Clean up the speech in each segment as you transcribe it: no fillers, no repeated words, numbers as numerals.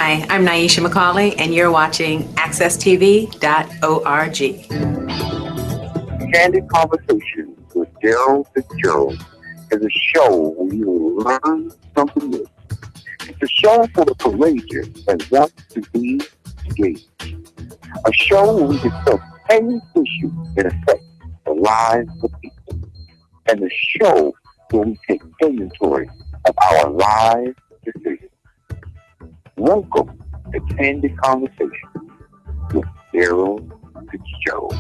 Hi, I'm Nyesha McCauley, and you're watching AccessTV.org. Candid Conversation with Darrell Fitzgerald is a show where you will learn something new. It's a show for the courageous and want to be engaged. A show where we discuss any issue that affects the lives of people. And a show where we take inventory of our lives decisions. Welcome to Candid Conversation with Darrell Fitzgerald.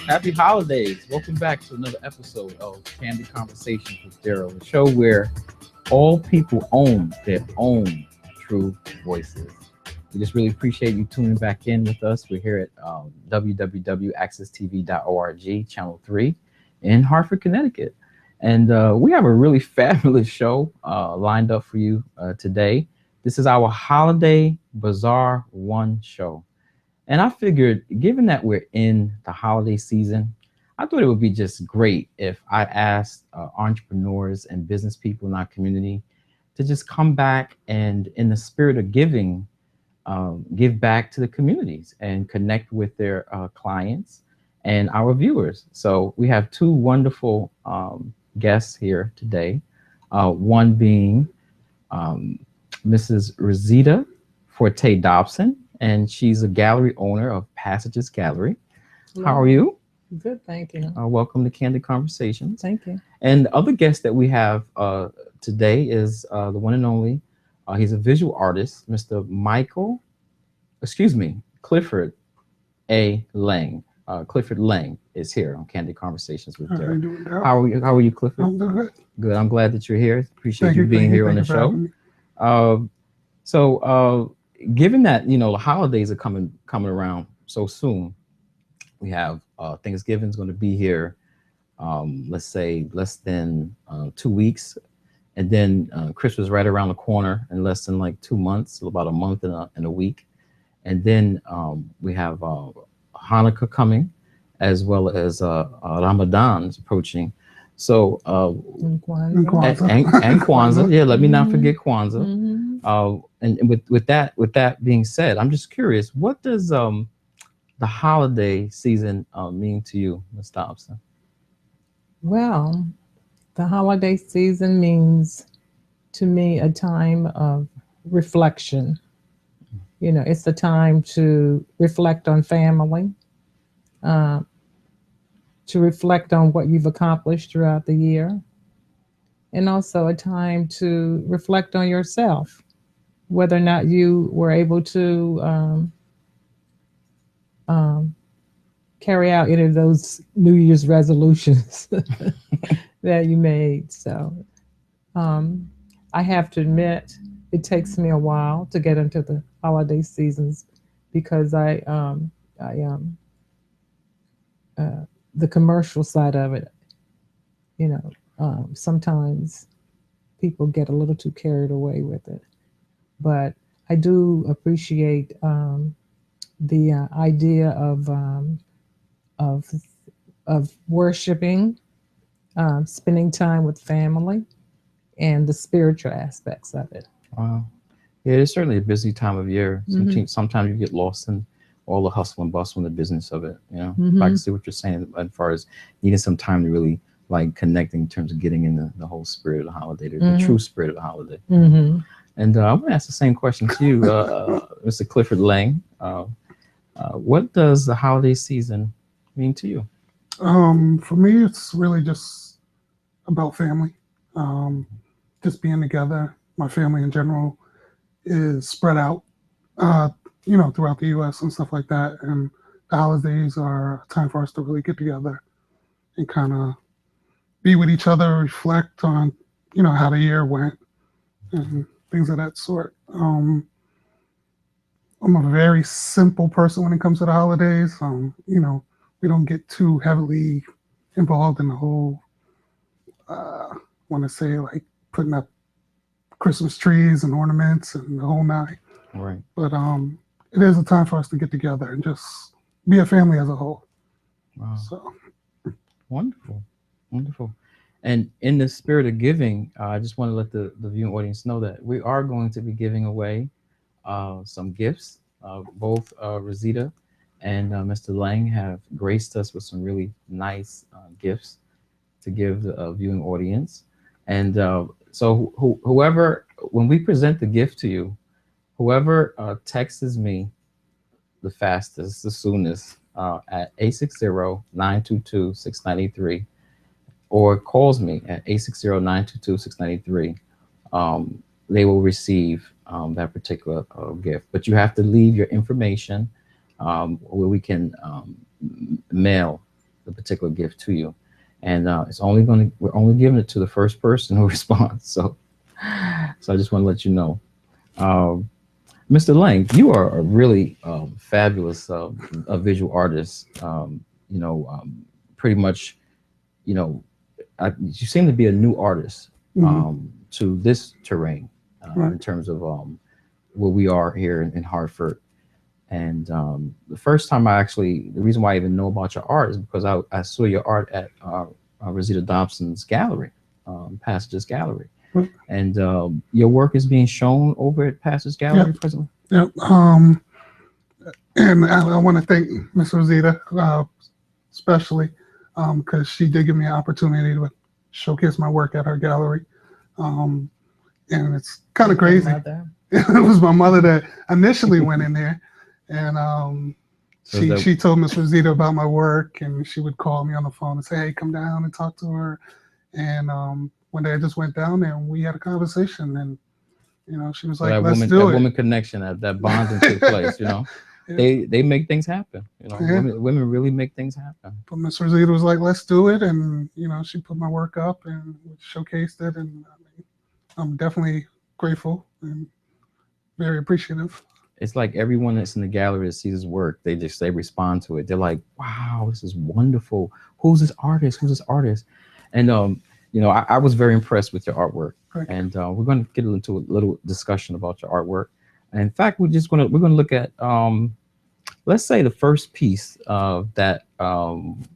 Happy holidays. Welcome back to another episode of Candid Conversations with Darrell, a show where all people own their own true voices. We just really appreciate you tuning back in with us. We're here at www.accesstv.org, Channel 3 in Hartford, Connecticut. And we have a really fabulous show lined up for you today. This is our Holiday Bazaar 1 show. And I figured, given that we're in the holiday season, I thought it would be just great if I asked entrepreneurs and business people in our community to just come back and, in the spirit of giving, give back to the communities and connect with their clients and our viewers. So we have two wonderful guests here today. One being Mrs. Rosita Forte Dobsen, and she's a gallery owner of Passages Gallery. Hello. How are you? Good, thank you. Welcome to Candid Conversations. Thank you. And the other guest that we have today is the one and only, he's a visual artist, Mr. Clifford A. Laing. Clifford Laing is here on Candid Conversations with Darrell. How are you, Clifford? I'm doing good. Good. I'm glad that you're here. Appreciate you being here on the show. Given that, you know, the holidays are coming around so soon, we have Thanksgiving's going to be here, let's say less than 2 weeks. And then Christmas right around the corner in less than like 2 months, about a month and a week. And then we have Hanukkah coming, as well as Ramadan is approaching. So And Kwanzaa. Yeah, let me not forget Kwanzaa. Mm-hmm. And with that being said, I'm just curious, what does the holiday season mean to you, Ms. Dobsen? Well, the holiday season means to me a time of reflection. You know, it's a time to reflect on family, to reflect on what you've accomplished throughout the year, and also a time to reflect on yourself, whether or not you were able to carry out any of those New Year's resolutions that you made. So I have to admit, it takes me a while to get into the holiday seasons because the commercial side of it, you know, sometimes people get a little too carried away with it. But I do appreciate the idea of worshiping, spending time with family, and the spiritual aspects of it. Wow. Yeah, it's certainly a busy time of year. Sometimes you get lost in all the hustle and bustle and the business of it. You know, I can see what you're saying as far as needing some time to really like connecting in terms of getting in the whole spirit of the holiday, the true spirit of the holiday. Mm-hmm. And I'm going to ask the same question to you, Mr. Clifford Laing. What does the holiday season mean to you? For me, it's really just about family. Just being together. My family in general is spread out, you know, throughout the U.S. and stuff like that. And the holidays are a time for us to really get together and kind of be with each other, reflect on, you know, how the year went and things of that sort. I'm a very simple person when it comes to the holidays. You know, we don't get too heavily involved in the whole, want to say like putting up Christmas trees and ornaments and the whole nine. Right. But it is a time for us to get together and just be a family as a whole. Wow. So Wonderful. Wonderful. And in the spirit of giving, I just want to let the viewing audience know that we are going to be giving away some gifts. Both Rosita and Mr. Laing have graced us with some really nice gifts to give the viewing audience. And so whoever, when we present the gift to you, whoever texts me the fastest, the soonest, at 860-922-6983, or calls me at 860-922-6983, they will receive that particular gift. But you have to leave your information where we can mail the particular gift to you. And we're only giving it to the first person who responds. So I just want to let you know. Mr. Laing, you are a really fabulous a visual artist. Pretty much, you seem to be a new artist to this terrain in terms of where we are here in Hartford. And the first time the reason why I even know about your art is because I saw your art at Rosita Dobsen's gallery, Passages Gallery. And your work is being shown over at Passages Gallery presently? Yep. And I want to thank Miss Rosita especially because she did give me an opportunity to showcase my work at her gallery. And it's kind of crazy. It was my mother that initially went in there. And she told Miss Rosita about my work, and she would call me on the phone and say, "Hey, come down and talk to her." And one day I just went down there and we had a conversation, and she was like, "Let's do it." That woman connection, that bonding took place. They make things happen. Women really make things happen. But Miss Rosita was like, "Let's do it," and she put my work up and showcased it, and I'm definitely grateful and very appreciative. It's like everyone that's in the gallery that sees his work, they respond to it. They're like, "Wow, this is wonderful. Who's this artist? Who's this artist?" And I was very impressed with your artwork. And we're going to get into a little discussion about your artwork. And in fact, we're going to look at let's say the first piece of that,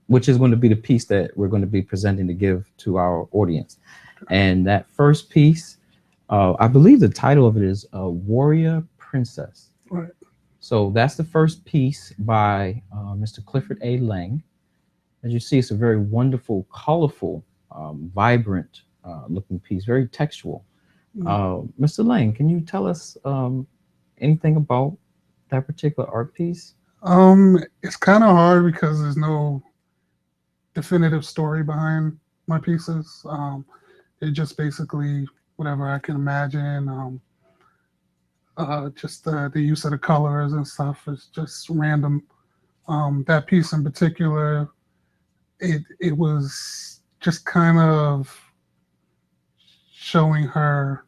which is going to be the piece that we're going to be presenting to give to our audience. And that first piece, I believe the title of it is Warrior Princess. Right. So that's the first piece by Mr. Clifford A. Laing. As you see, it's a very wonderful, colorful, vibrant looking piece, very textual. Mr. Laing, can you tell us anything about that particular art piece? It's kind of hard because there's no definitive story behind my pieces. It's just basically whatever I can imagine. Just the use of the colors and stuff is just random. That piece in particular, it was just kind of showing her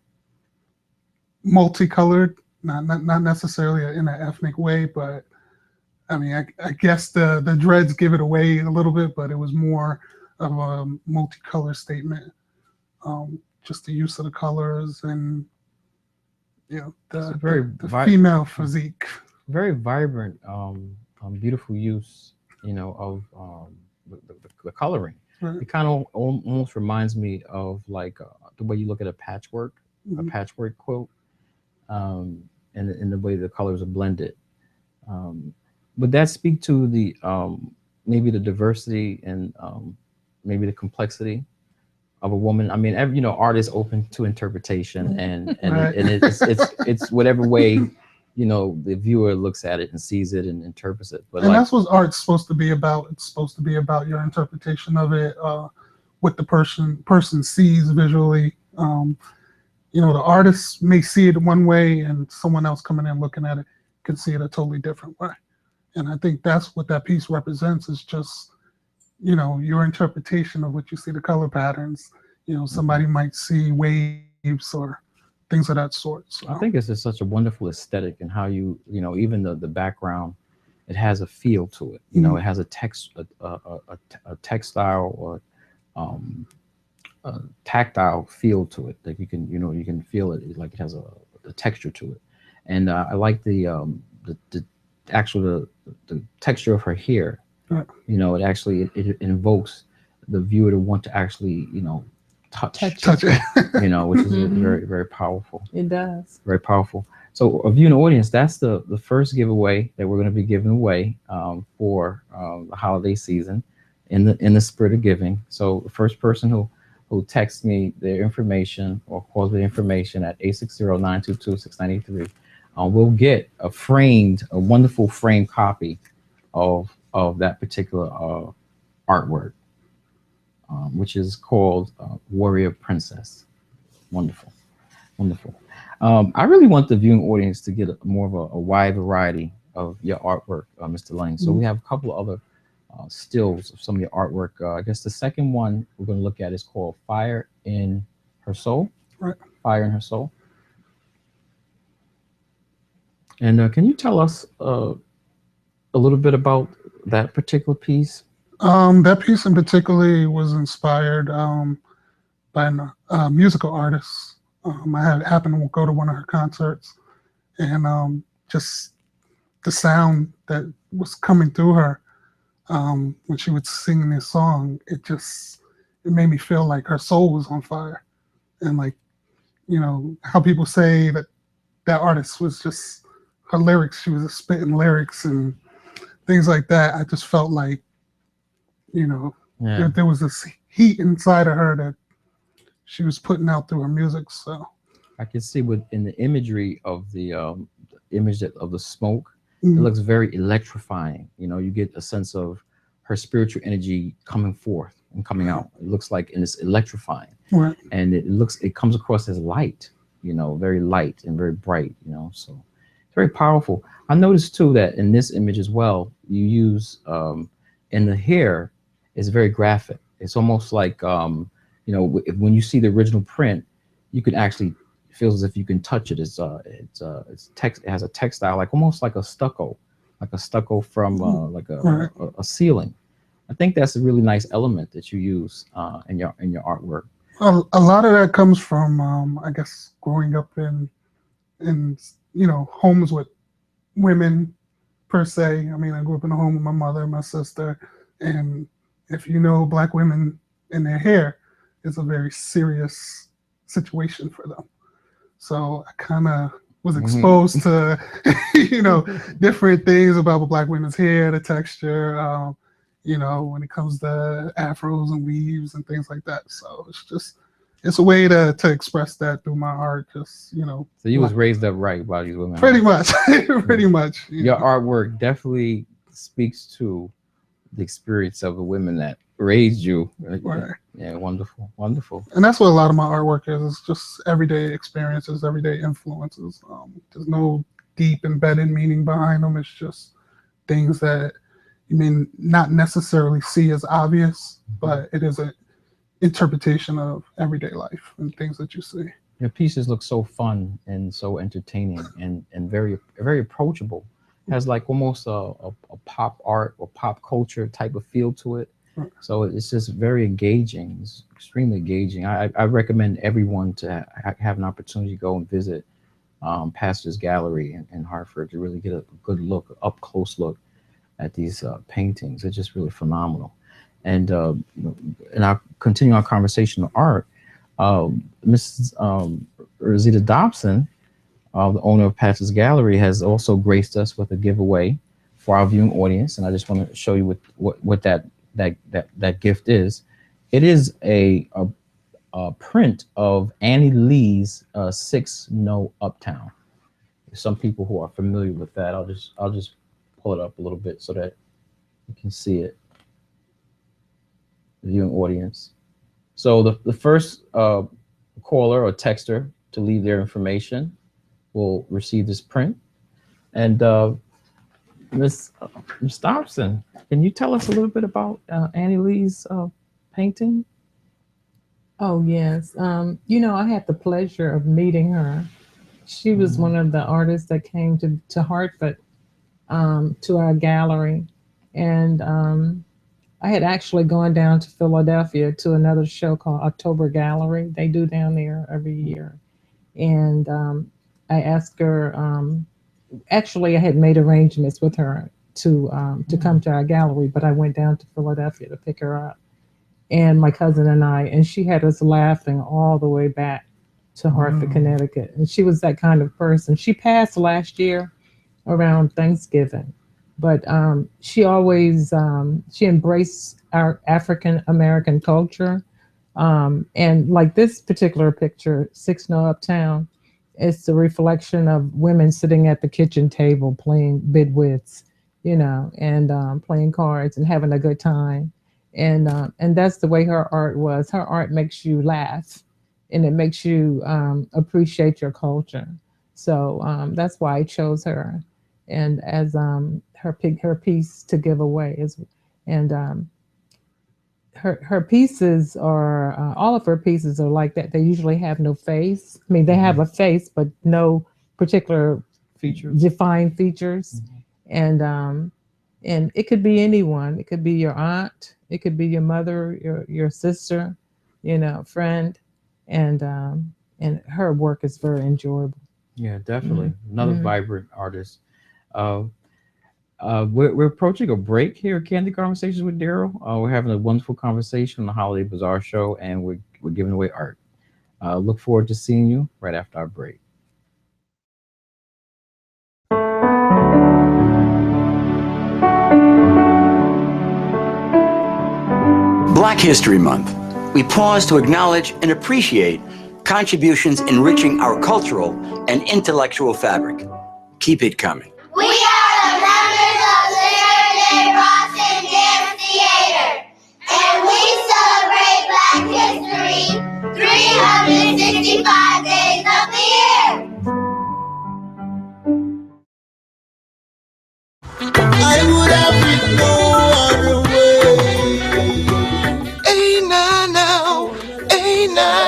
multicolored, not necessarily in an ethnic way, but I mean, I guess the dreads give it away a little bit, but it was more of a multicolor statement. Just the use of the colors and the female physique. Very vibrant, beautiful use, of the coloring. Right. It kind of almost reminds me of like the way you look at a patchwork quilt, and the way the colors are blended. Would that speak to the maybe the diversity and maybe the complexity of a woman? I mean, art is open to interpretation, and right. and it's whatever way the viewer looks at it and sees it and interprets it. But that's what art's supposed to be about. It's supposed to be about your interpretation of it, what the person sees visually. The artist may see it one way, and someone else coming in looking at it can see it a totally different way. And I think that's what that piece represents, is just your interpretation of what you see, the color patterns. Somebody might see waves or things of that sort. So. I think it's just such a wonderful aesthetic, and how even the background, it has a feel to it. It has a textile or tactile feel to it. Like you can feel it. Like it has a texture to it. And I like the actual the texture of her hair. Right. It actually it invokes the viewer to want to actually touch Touch it. which is Mhm. very very powerful. It does. Very powerful. So, a viewing audience, that's the first giveaway that we're going to be giving away for the holiday season, in the spirit of giving. So, the first person who texts me their information or calls me information at 860-922-6983 will get a wonderful framed copy of that particular artwork, which is called Warrior Princess. Wonderful. Wonderful. I really want the viewing audience to get more of a wide variety of your artwork, Mr. Laing. So we have a couple of other stills of some of your artwork. I guess the second one we're going to look at is called Fire in Her Soul. Right. Fire in Her Soul. And can you tell us a little bit about that particular piece? That piece in particular was inspired by a musical artist. I had happened to go to one of her concerts, and just the sound that was coming through her when she was singing this song, it made me feel like her soul was on fire. And like, how people say that artist was just her lyrics, she was just spitting lyrics and things like that. I just felt like, there was this heat inside of her that she was putting out through her music. So I can see in the imagery of the image of the smoke, Mhm. it looks very electrifying. You get a sense of her spiritual energy coming forth and coming out. It looks like, and it's electrifying, right. and it comes across as light, very light and very bright, so it's very powerful. I noticed too that in this image as well, you use in the hair is very graphic. It's almost like when you see the original print, you can actually feel as if you can touch it. It's text. It has a textile, like almost like a stucco from like a ceiling. I think that's a really nice element that you use in your artwork. A lot of that comes from, I guess, growing up in homes with women per se. I mean, I grew up in a home with my mother and my sister, and if Black women in their hair, it's a very serious situation for them. So I kind of was exposed to, different things about Black women's hair, the texture, when it comes to afros and weaves and things like that. So it's a way to express that through my art. Just, So you was raised up right by these women. Pretty much, pretty much. Your artwork definitely speaks to the experience of the women that raised you. Right. Yeah, wonderful, wonderful. And that's what a lot of my artwork is. It's just everyday experiences, everyday influences. There's no deep embedded meaning behind them. It's just things that you may not necessarily see as obvious, but it is an interpretation of everyday life and things that you see. Your pieces look so fun and so entertaining and very very approachable. Has like almost a pop art or pop culture type of feel to it. So it's just very engaging. It's extremely engaging. I recommend everyone to have an opportunity to go and visit Pastor's Gallery in Hartford to really get a good look, up close look at these paintings. They're just really phenomenal. And I'll continue our conversation on art. Mrs. Rosita Dobsen, the owner of Pastor's Gallery, has also graced us with a giveaway for our viewing audience, and I just want to show you what that gift is. It is a print of Annie Lee's 6 No Uptown. Some people who are familiar with that, I'll just pull it up a little bit so that you can see it, the viewing audience. So the first caller or texter to leave their information will receive this print. And Ms. Dobsen, can you tell us a little bit about Annie Lee's painting? Oh, yes. I had the pleasure of meeting her. She was one of the artists that came to Hartford, to our gallery. And I had actually gone down to Philadelphia to another show called October Gallery. They do down there every year. And I asked her, actually, I had made arrangements with her to come to our gallery, but I went down to Philadelphia to pick her up. And my cousin and she had us laughing all the way back to Hartford, Connecticut. And she was that kind of person. She passed last year around Thanksgiving, but she always she embraced our African American culture. And like this particular picture, 6 No Uptown, it's a reflection of women sitting at the kitchen table playing bidwits, and playing cards and having a good time. And that's the way her art was. Her art makes you laugh, and it makes you appreciate your culture. So that's why I chose her, and as her piece to give away is, and her pieces are all of her pieces are like that. They usually have no face. I mean, they have a face, but no particular defined features. And it could be anyone. It could be your aunt. It could be your mother, your sister, friend, and her work is very enjoyable. Yeah, definitely. Another vibrant artist. We're approaching a break here at Candid Conversations with Darrell. We're having a wonderful conversation on the Holiday Bazaar Show, and we're giving away art. Look forward to seeing you right after our break. Black History Month. We pause to acknowledge and appreciate contributions enriching our cultural and intellectual fabric. Keep it coming. We are the members of the Holiday Boston Dance Theater, and we celebrate Black history 365 days of the year. I would have it no other way. Hey,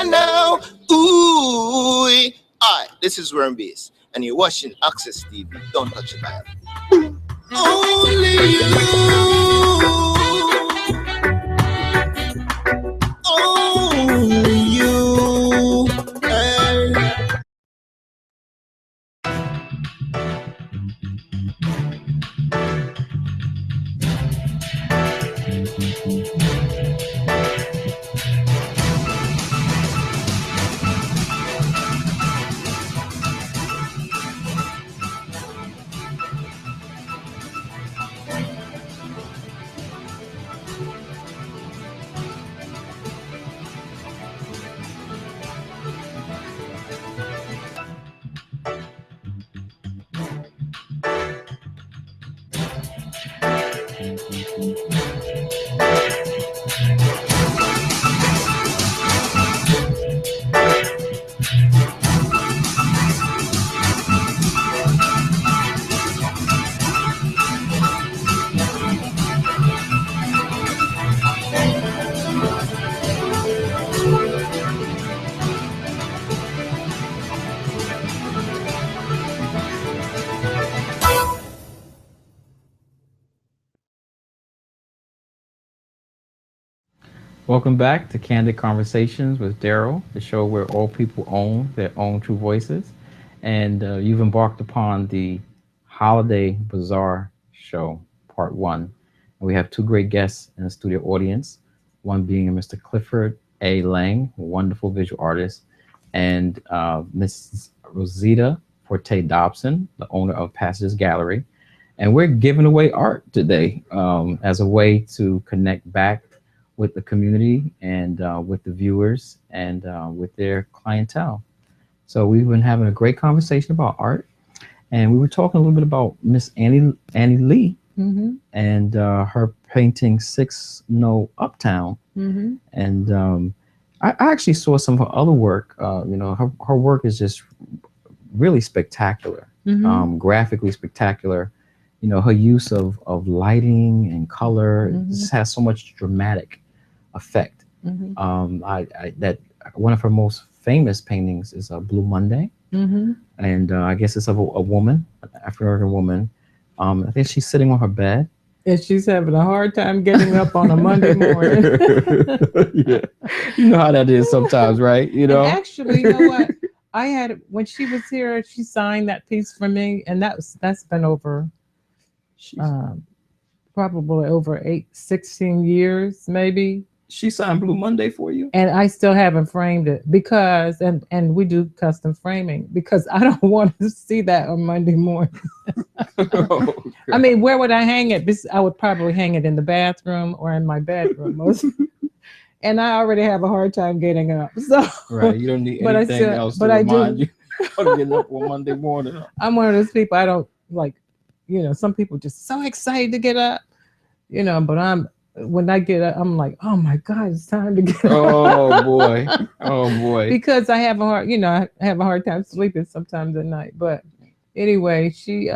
now. Ooh. Alright, this is Wormbeast, and you're watching Access TV. Don't touch the dial. Only you. Only you. Hey. Welcome back to Candid Conversations with Darrell, the show where all people own their own true voices. And you've embarked upon the Holiday Bazaar Show, Part 1. And we have two great guests in the studio audience, one being Mr. Clifford A. Laing, a wonderful visual artist, and Mrs. Rosita Forte Dobsen, the owner of Passages Gallery. And we're giving away art today as a way to connect back with the community and with the viewers and with their clientele. So we've been having a great conversation about art, and we were talking a little bit about Miss Annie Lee and her painting 6 No Uptown. And I actually saw some of her other work. Her work is just really spectacular, graphically spectacular. Her use of lighting and color just has so much dramatic effect. That one of her most famous paintings is Blue Monday, and I guess it's of a woman, an African American woman. I think she's sitting on her bed, And she's having a hard time getting up on a Monday morning. Yeah. You know how that is sometimes, right? You know? And actually, you know what? I had, when she was here, she signed that piece for me, and that's been over probably over 16 years, maybe. She signed Blue Monday for you? And I still haven't framed it because, and we do custom framing, because I don't want to see that on Monday morning. Oh, I mean, where would I hang it? I would probably hang it in the bathroom or in my bedroom. And I already have a hard time getting up. So right, you don't need but anything else to remind you of getting up on Monday morning. I'm one of those people, I don't like, you know, some people just so excited to get up, you know, but when I get up, I'm like, oh my God, it's time to get up. Oh boy. Oh boy. Because I have I have a hard time sleeping sometimes at night. But anyway, she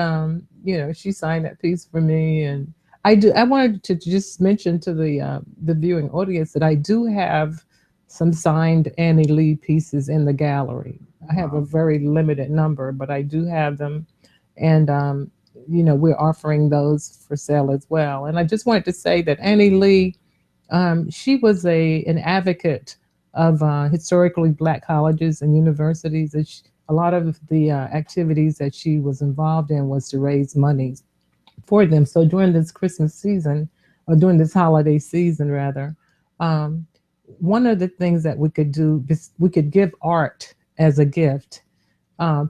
she signed that piece for me, and I wanted to just mention to the viewing audience that I do have some signed Annie Lee pieces in the gallery. I have a very limited number, but I do have them, and we're offering those for sale as well. And I just wanted to say that Annie Lee, she was an advocate of historically Black colleges and universities. A lot of the activities that she was involved in was to raise money for them. So during this Christmas season, or during this holiday season rather, one of the things that we could do, we could give art as a gift.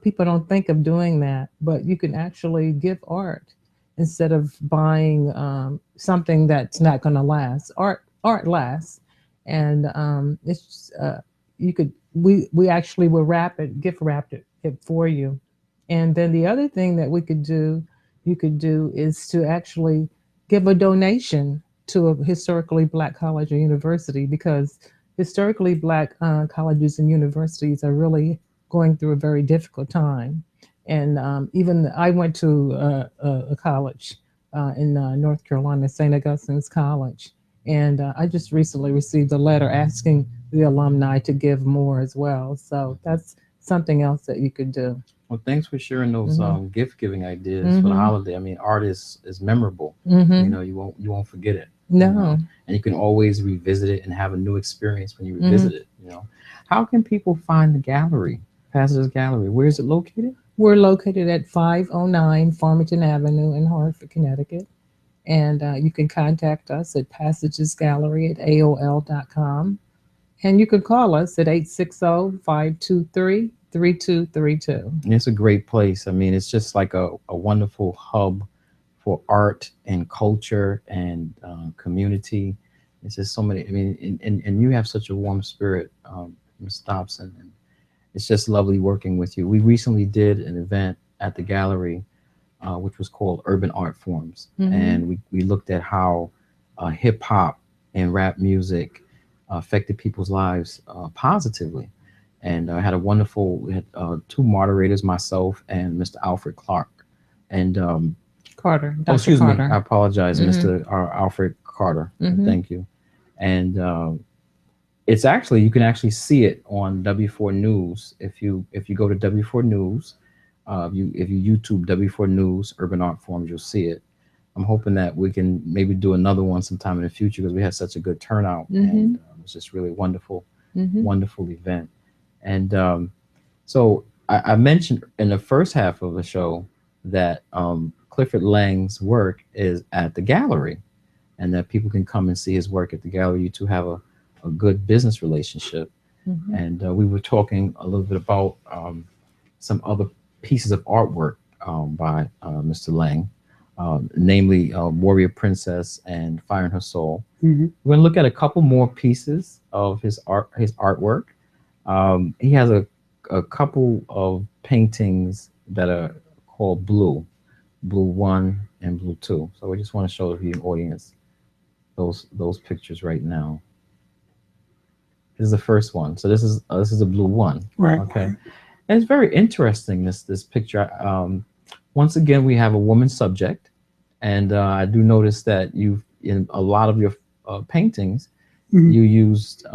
People don't think of doing that, but you can actually give art instead of buying something that's not going to last. Art lasts, and it's we actually will gift wrap it for you. And then the other thing that you could do is to actually give a donation to a historically Black college or university, because historically Black colleges and universities are really going through a very difficult time. And even I went to a college in North Carolina, St. Augustine's College. And I just recently received a letter asking the alumni to give more as well. So that's something else that you could do. Well, thanks for sharing those gift giving ideas for the holiday. I mean, art is memorable. You know, you won't forget it. No. You know? And you can always revisit it and have a new experience when you revisit it. You know, how can people find the gallery, Passages Gallery? Where is it located? We're located at 509 Farmington Avenue in Hartford, Connecticut. And you can contact us at passagesgallery@aol.com. And you can call us at 860-523-3232. It's a great place. I mean, it's just like a wonderful hub for art and culture and community. It's just so many, I mean, and you have such a warm spirit, Ms. Dobsen. And it's just lovely working with you. We recently did an event at the gallery, which was called Urban Art Forms. And we looked at how hip hop and rap music affected people's lives positively. And I had we had two moderators, myself and Mr. Alfred Clark. And Carter. Dr. Excuse Carter. Me, I apologize, Mr. Alfred Carter. Thank you. And it's actually, you can actually see it on W4 News. If you go to W4 News, if you YouTube W4 News Urban Art Forms, you'll see it. I'm hoping that we can maybe do another one sometime in the future, because we had such a good turnout, and it was just really wonderful, wonderful event. And so I mentioned in the first half of the show that Clifford Laing's work is at the gallery, and that people can come and see his work at the gallery. You two have a good business relationship. And we were talking a little bit about some other pieces of artwork by Mr. Laing, namely Warrior Princess and Fire in Her Soul. We're going to look at a couple more pieces of his artwork. He has a couple of paintings that are called Blue 1 and Blue 2. So we just want to show the audience those pictures right now. This is the first one. So this is a Blue 1. Right. Okay. And it's very interesting, this picture. Once again, we have a woman subject, and I do notice that in a lot of your paintings, you used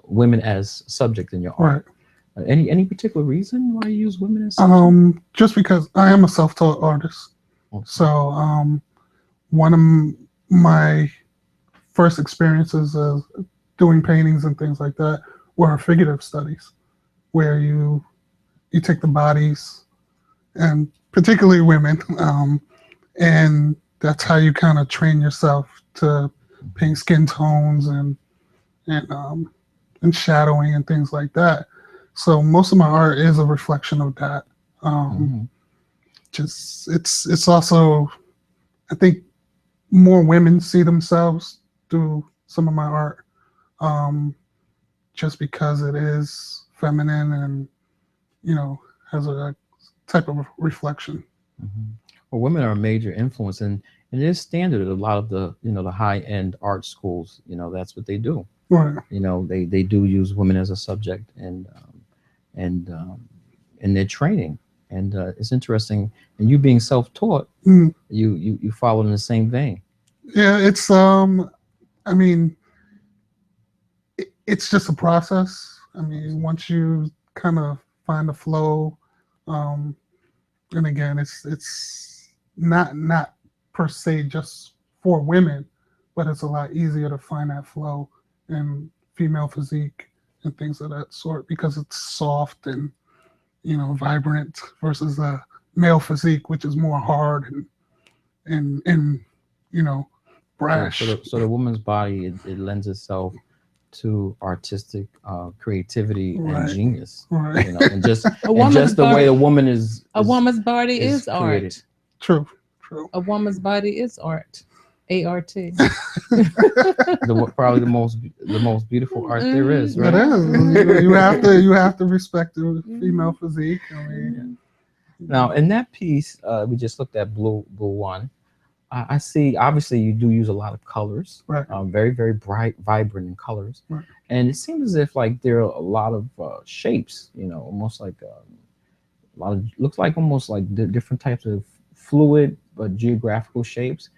women as subject in your art. Right. Any particular reason why you use women as subject? Just because I am a self-taught artist. Okay. So one of my first experiences of doing paintings and things like that were figurative studies, where you take the bodies, and particularly women, and that's how you kind of train yourself to paint skin tones and shadowing and things like that. So most of my art is a reflection of that. Just it's also, I think, more women see themselves through some of my art, just because it is feminine and, you know, has a type of reflection. Well, women are a major influence, and it is standard at a lot of the, you know, the high-end art schools. You know, that's what they do. Right. You know, they do use women as a subject and in their training. And it's interesting. And you being self-taught, you follow in the same vein. Yeah, it's I mean, it's just a process. I mean, once you kind of find the flow, and again, it's not per se just for women, but it's a lot easier to find that flow in female physique and things of that sort, because it's soft and, you know, vibrant, versus a male physique, which is more hard and you know, brash. So the woman's body, it lends itself to artistic creativity and genius. Right. You know, and just the way a woman is a woman's body is created. art. True. A woman's body is art. A-R-T. Probably the most beautiful art there is, right? It is. You have to respect the female physique. I mean, now in that piece, we just looked at blue one. I see. Obviously, you do use a lot of colors, right? Very, very bright, vibrant in colors, right. And it seems as if like there are a lot of shapes. You know, almost like a lot of, looks like almost like different types of fluid but geographical shapes.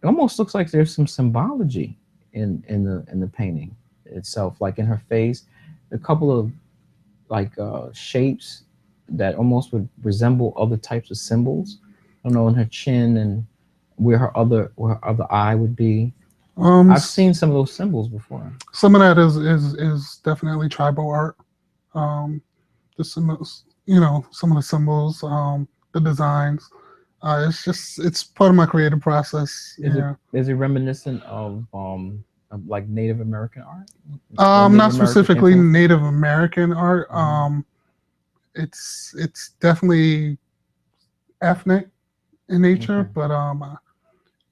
It almost looks like there's some symbology in the painting itself, like in her face, a couple of like shapes that almost would resemble other types of symbols. I don't know, in her chin and where her other eye would be. I've seen some of those symbols before. Some of that is definitely tribal art. The symbols, you know, some of the symbols, the designs. It's part of my creative process. Is it reminiscent of like Native American art? Not specifically Native American art. It's definitely ethnic in nature, but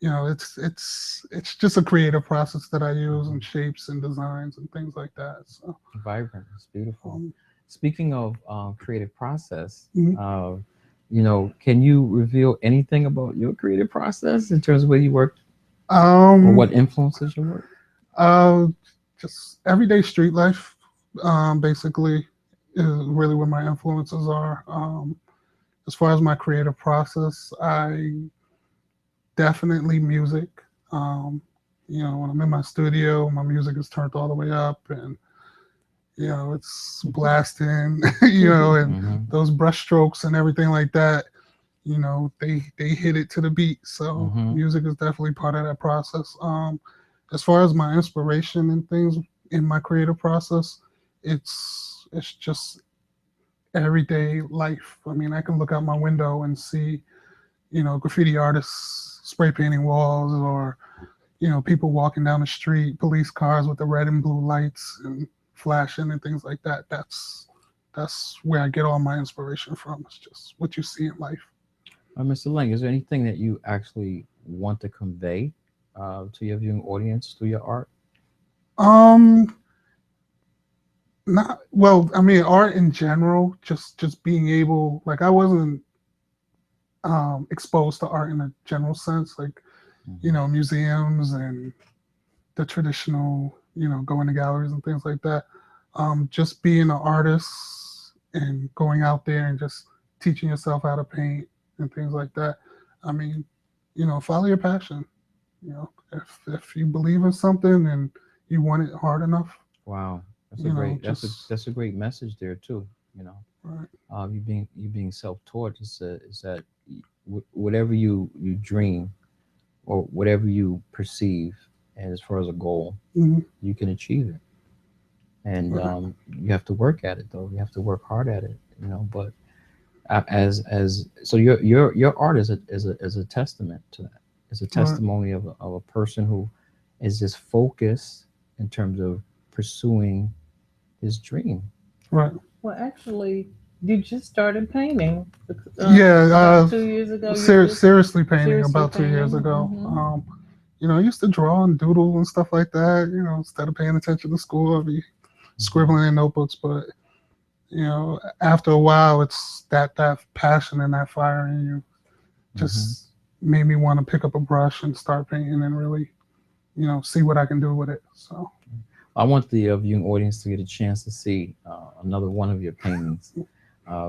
you know, it's just a creative process that I use, and shapes and designs and things like that. So vibrant, it's beautiful. Speaking of creative process, you know, can you reveal anything about your creative process in terms of where you work, or what influences your work? Just everyday street life, basically, is really where my influences are. As far as my creative process, I definitely music. You know, when I'm in my studio, my music is turned all the way up, and you know, it's blasting. You know, and those brush strokes and everything like that. You know, they hit it to the beat. So music is definitely part of that process. As far as my inspiration and things in my creative process, it's just everyday life. I mean, I can look out my window and see, you know, graffiti artists spray painting walls, or, you know, people walking down the street, police cars with the red and blue lights and flashing and things like that. That's where I get all my inspiration from. It's just what you see in life. Mr. Laing, is there anything that you actually want to convey to your viewing audience through your art? Not well. I mean, art in general, just being able, like, I wasn't exposed to art in a general sense, like, you know, museums and the traditional, you know, going to galleries and things like that. Just being an artist and going out there and just teaching yourself how to paint and things like that. I mean, you know, follow your passion. You know, if you believe in something and you want it hard enough. Wow, that's a great message there too. You know, right. You being self-taught is that whatever you dream, or whatever you perceive as far as a goal, Mhm. you can achieve it. And you have to work at it, though. You have to work hard at it, you know. But as so, your art is a testament to that. It's a testimony of a person who is just focused in terms of pursuing his dream. Right. Well, actually, you just started painting. Yeah. About 2 years ago. Seriously painting seriously about 2 years painting? ago. Mhm. You know, I used to draw and doodle and stuff like that. You know, instead of paying attention to school, I'd be scribbling in notebooks. But you know, after a while, it's that passion and that fire in you just made me want to pick up a brush and start painting and really, you know, see what I can do with it. So I want the viewing audience to get a chance to see another one of your paintings.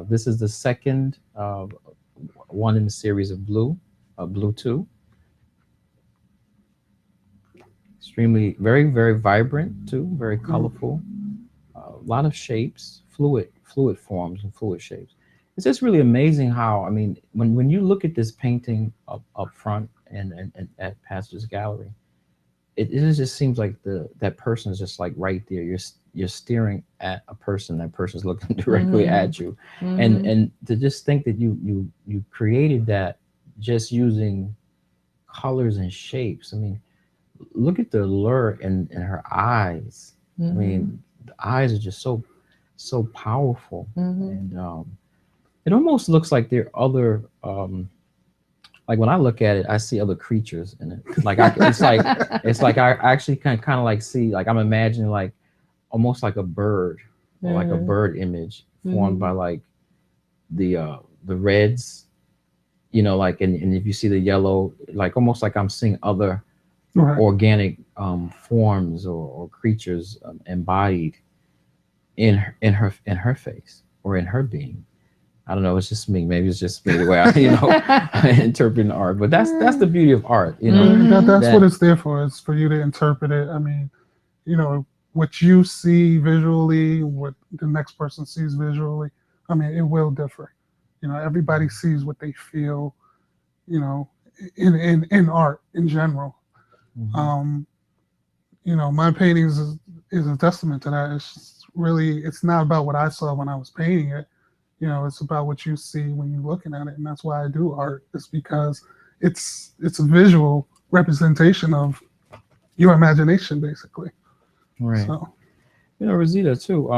This is the second one in the series of Blue 2. Extremely, very, very vibrant too, very colorful. A lot of shapes, fluid forms and fluid shapes. It's just really amazing how, I mean, when you look at this painting up front and at Pastor's Gallery, it just seems like that person is just like right there. You're staring at a person. That person's looking directly at you, and to just think that you created that just using colors and shapes. I mean, look at the allure in her eyes. I mean, the eyes are just so powerful, and it almost looks like there are other. Like when I look at it, I see other creatures in it. Like it's like I actually kind of like see, like I'm imagining like almost like a bird, or like a bird image formed by like the reds, you know, like and if you see the yellow, like almost like I'm seeing other organic forms or creatures embodied in her face or in her being. I don't know. It's just me. Maybe it's just me the way I, interpret art. But that's the beauty of art. You know, that's what it's there for. It's for you to interpret it. I mean, you know, what you see visually, what the next person sees visually. I mean, it will differ. You know, everybody sees what they feel. You know, in art in general. You know, my paintings is a testament to that. It's really, it's not about what I saw when I was painting it. You know, it's about what you see when you're looking at it, and that's why I do art. It's because it's a visual representation of your imagination, basically. Right. So, you know, Rosita too.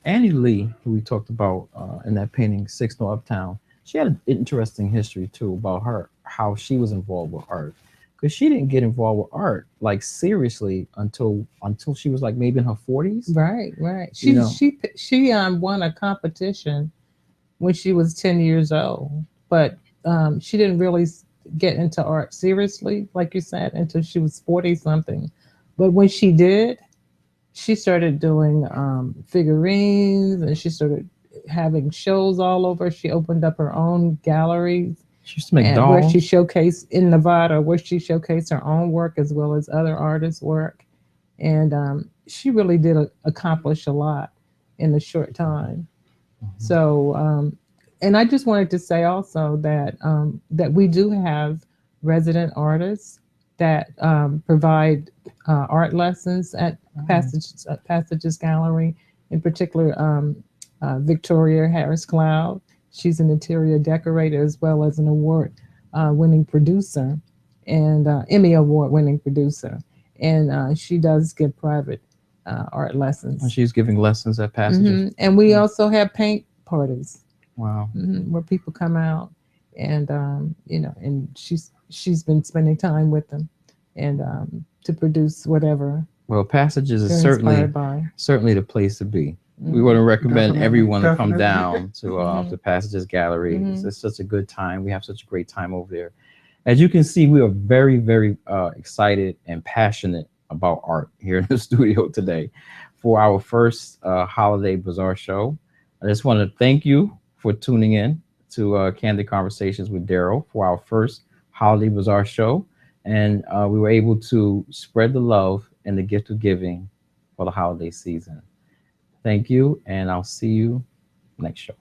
Annie Lee, who we talked about in that painting, Six No Uptown, she had an interesting history too about how she was involved with art, because she didn't get involved with art like seriously until she was like maybe in her 40s. Right. She won a competition when she was 10 years old, but she didn't really get into art seriously, like you said, until she was 40 something. But when she did, she started doing figurines, and she started having shows all over. She opened up her own galleries. She used to make dolls. Where she showcased in Nevada, where she showcased her own work as well as other artists' work. And she really did accomplish a lot in a short time. So, and I just wanted to say also that that we do have resident artists that provide art lessons at Passages Gallery. In particular, Victoria Harris Cloud. She's an interior decorator as well as an award-winning producer and Emmy Award-winning producer. And she does give private art lessons. And she's giving lessons at Passages. And we also have paint parties. Wow. Where people come out and you know, and she's been spending time with them and to produce whatever. Well, Passages is certainly the place to be. We want to recommend everyone to come down to the Passages Gallery. It's such a good time. We have such a great time over there. As you can see, we are very, very excited and passionate about art here in the studio today for our first Holiday Bazaar Show. I just want to thank you for tuning in to Candid Conversations with Darrell for our first Holiday Bazaar Show. And we were able to spread the love and the gift of giving for the holiday season. Thank you, and I'll see you next show.